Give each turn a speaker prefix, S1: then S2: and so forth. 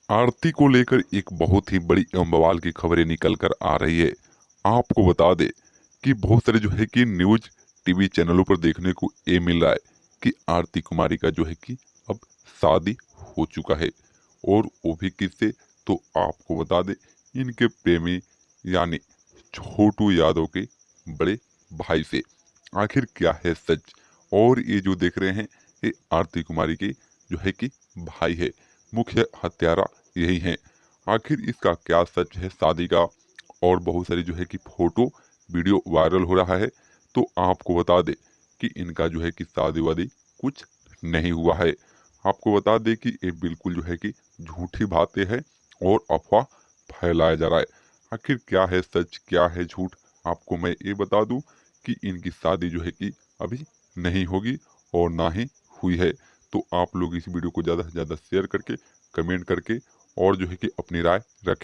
S1: आरती को लेकर एक बहुत ही बड़ी एवं बवाल की खबरें निकल कर आ रही है। आपको बता दें कि बहुत सारे जो है कि न्यूज टीवी चैनलों पर देखने को ये मिल रहा है कि आरती कुमारी का जो है कि अब शादी हो चुका है। और वो भी किससे, तो आपको बता दें इनके प्रेमी यानी छोटू यादव के बड़े भाई से। आखिर क्या है सच? और ये जो देख रहे हैं ये आरती कुमारी के जो है कि भाई है, मुख्य हत्यारा यही है। आखिर इसका क्या सच है शादी का? और बहुत सारी जो है कि फोटो वीडियो वायरल हो रहा है। तो आपको बता दे कि इनका जो है कि शादी वादी कुछ नहीं हुआ है। आपको बता दें कि ये बिल्कुल जो है कि झूठी बातें है और अफवाह फैलाया जा रहा है। आखिर क्या है सच, क्या है झूठ, आपको मैं ये बता दूं कि इनकी शादी जो है कि अभी नहीं होगी और ना ही हुई है। तो आप लोग इस वीडियो को ज़्यादा से ज़्यादा शेयर करके, कमेंट करके और जो है कि अपनी राय रखें।